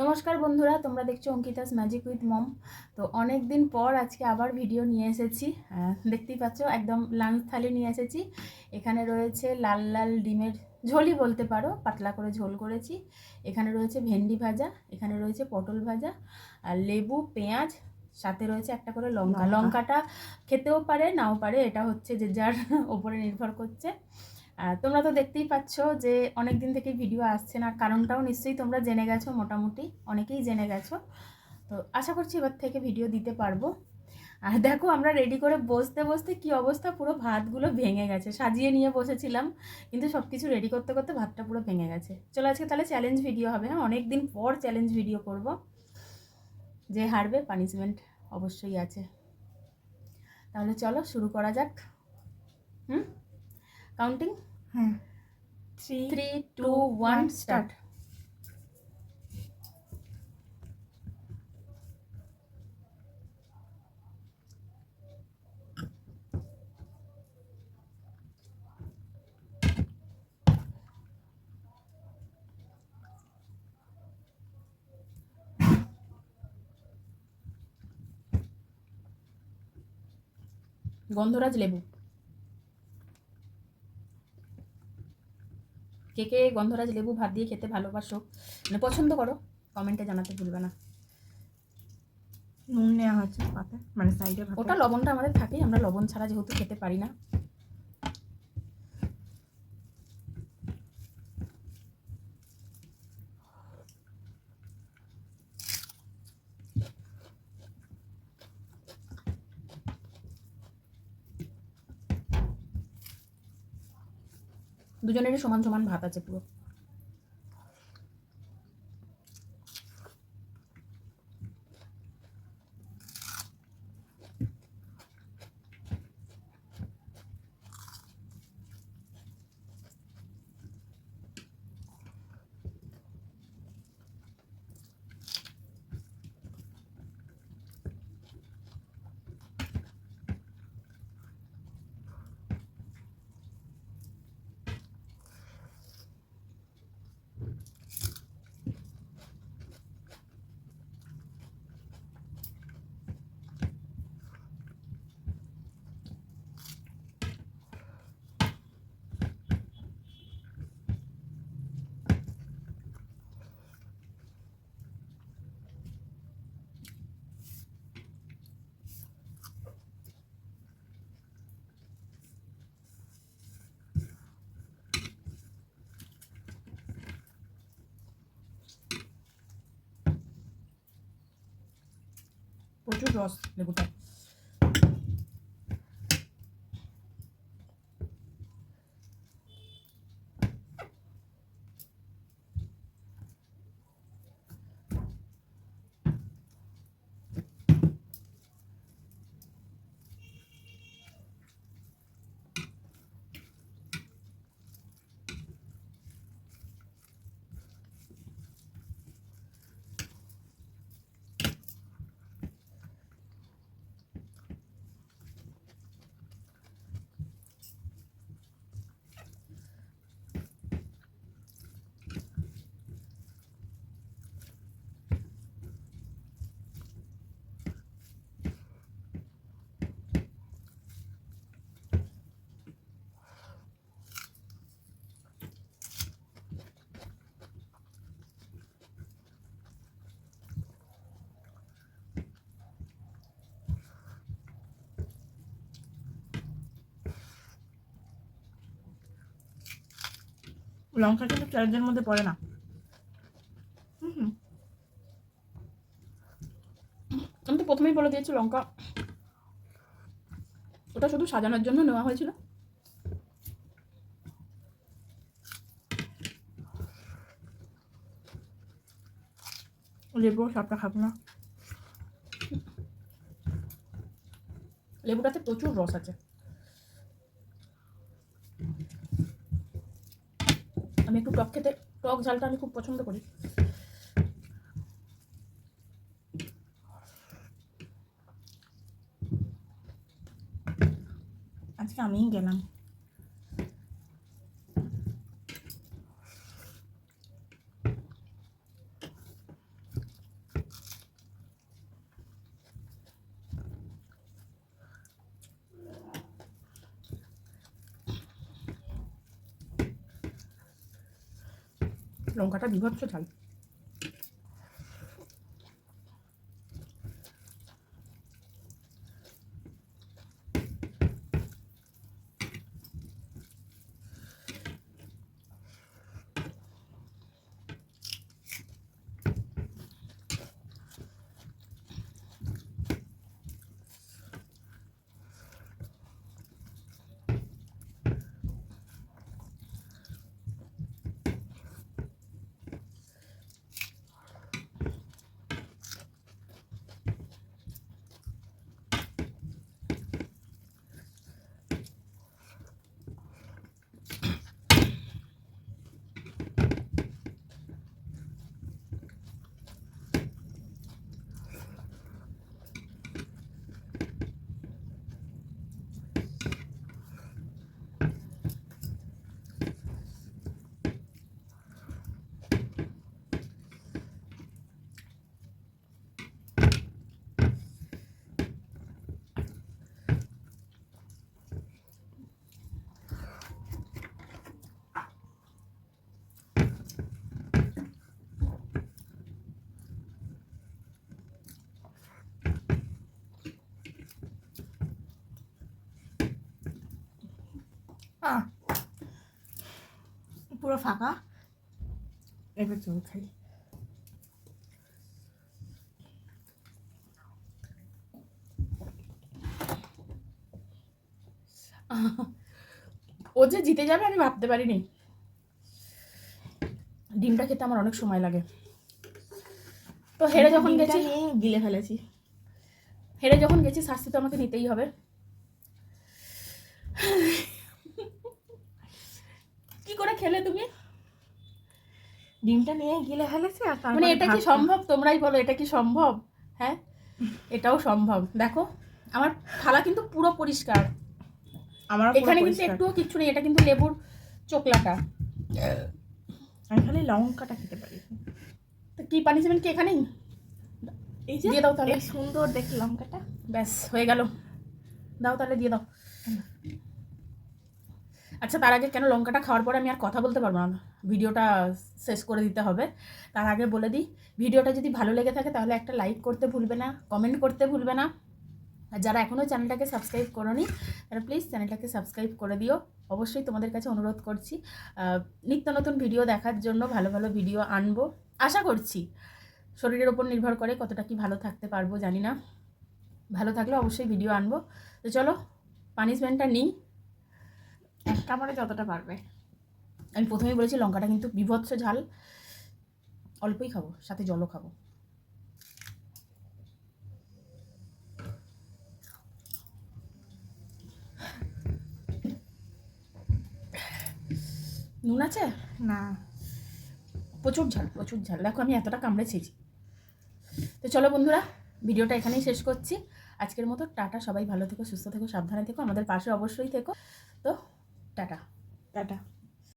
নমস্কার বন্ধুরা, তোমরা দেখছো অঙ্কিতাস ম্যাজিক উইথ মম। তো অনেক দিন পর আজকে আবার ভিডিও নিয়ে এসেছি। দেখতেই পাচ্ছ একদম লাঞ্চ থালি নিয়ে এসেছি। এখানে রয়েছে লাল লাল ডিমের ঝোলই বলতে পারো, পাতলা করে ঝোল করেছি। এখানে রয়েছে ভেন্ডি ভাজা, এখানে রয়েছে পটল ভাজা, আর লেবু, পেঁয়াজ, সাথে রয়েছে একটা করে লঙ্কা। লঙ্কাটা খেতেও পারে নাও পারে, এটা হচ্ছে যে যার ওপরে নির্ভর করছে। তোমরা তো দেখতেই পাচ্ছ যে অনেক দিন থেকে ভিডিও আসছে না, কারণটাও নিশ্চয়ই তোমরা জেনে গেছো, মোটামুটি অনেকেই জেনে গেছো। তো আশা করছি এবার থেকে ভিডিও দিতে পারবো। আর দেখো আমরা রেডি করে বসতে বসতে কি অবস্থা, পুরো ভাতগুলো ভেঙে গেছে। সাজিয়ে নিয়ে বসেছিলাম, কিন্তু সব কিছু রেডি করতে করতে ভাতটা পুরো ভেঙে গেছে। চলো আজকে তাহলে চ্যালেঞ্জ ভিডিও হবে। হ্যাঁ, অনেক দিন পর চ্যালেঞ্জ ভিডিও করব। যে হারবে পানিশমেন্ট অবশ্যই আছে। তাহলে চলো শুরু করা যাক। কাউন্টিং। 3, 2, 1 স্টার্ট। গন্ধরাজ লেবু। কে কে গন্ধরাজ লেবু ভাত দিয়ে খেতে ভালোবাসো, মানে পছন্দ করো, কমেন্টে জানাতে ভুলবে না। নুন নেওয়া হচ্ছে পাতে, মানে সাইডে। ওটা লবণটা আমাদের থাকেই, আমরা লবণ ছাড়া যেহেতু খেতে পারি না। দুজনেরই সমান সমান ভাত আছে পুরো। প্রচুর রস লেবুটা। লঙ্কা কিন্তু চ্যালেঞ্জের মধ্যে পড়ে না। আমি তো প্রথমেই বলে দিয়েছি লঙ্কা ওটা শুধু সাজানোর জন্য নেওয়া হয়েছিল। লেবু সবটা খাবো না। লেবুটাতে প্রচুর রস আছে। আমি একটু টক খেতে, টক ঝালটা আমি খুব পছন্দ করি। আজকে আমিই গেলাম। লঙ্কাটা বিভৎস ঝাল। পুরো ফাঁকা, এবার জল খাই। ও যে জিতে যাবে আমি ভাবতে পারিনি। ডিমটা খেতে আমার অনেক সময় লাগে, তো হেরে যখন গেছি গিলে ফেলেছি। হেরে যখন গেছি শাস্তি তো আমাকে নিতেই হবে। কি করে খেলে তুমি? ডিমটা নিয়ে গিলে ফেলেছি। আর মানে এটা কি সম্ভব? তোমরাই বলো, এটা কি সম্ভব? হ্যাঁ, এটাও সম্ভব। দেখো আমার থালা কিন্তু পুরো পরিষ্কার, আমার এখানে কিন্তু একটুও কিচ্ছু নেই। এটা কিন্তু লেবুর চোকলাটা। আমি খালি লঙ্কাটা খেতে পারি। তো কি পানিশমেন্ট কি এখানেই? এই যে দিয়ে দাও তাহলে। এই সুন্দর দেখে লঙ্কাটা, ব্যাস হয়ে গেল। দাও তাহলে, দিয়ে দাও। আচ্ছা, তার আগে কেন লঙ্কাটা খাওয়ার পরে আমি আর কথা বলতে পারবো না, ভিডিওটা শেষ করে দিতে হবে। তার আগে বলে দিই, ভিডিওটা যদি ভালো লেগে থাকে তাহলে একটা লাইক করতে ভুলবে না, কমেন্ট করতে ভুলবে না। আর যারা এখনও চ্যানেলটাকে সাবস্ক্রাইব করোনি তারা প্লিজ চ্যানেলটাকে সাবস্ক্রাইব করে দিও। অবশ্যই তোমাদের কাছে অনুরোধ করছি, নিত্য নতুন ভিডিও দেখার জন্য ভালো ভালো ভিডিও আনবো আশা করছি। শরীরের ওপর নির্ভর করে কতটা কি ভালো থাকতে পারবো জানি না, ভালো থাকলে অবশ্যই ভিডিও আনবো। তো চলো পানিশমেন্টটা নিই, এক কামড়ে যতটা পারবে। আমি প্রথমেই বলেছি লঙ্কাটা কিন্তু বিভৎস ঝাল, অল্পই খাবো, সাথে জলও খাবো। নুন আছে না, প্রচুর ঝাল, প্রচুর ঝাল। দেখো আমি এতটা কামড়েছি। তো চলো বন্ধুরা, ভিডিওটা এখানেই শেষ করছি। আজকের মতো টাটা। সবাই ভালো থেকো, সুস্থ থেকো, সাবধানে থেকো, আমাদের পাশে অবশ্যই থেকো। তো টাটা। টাটা।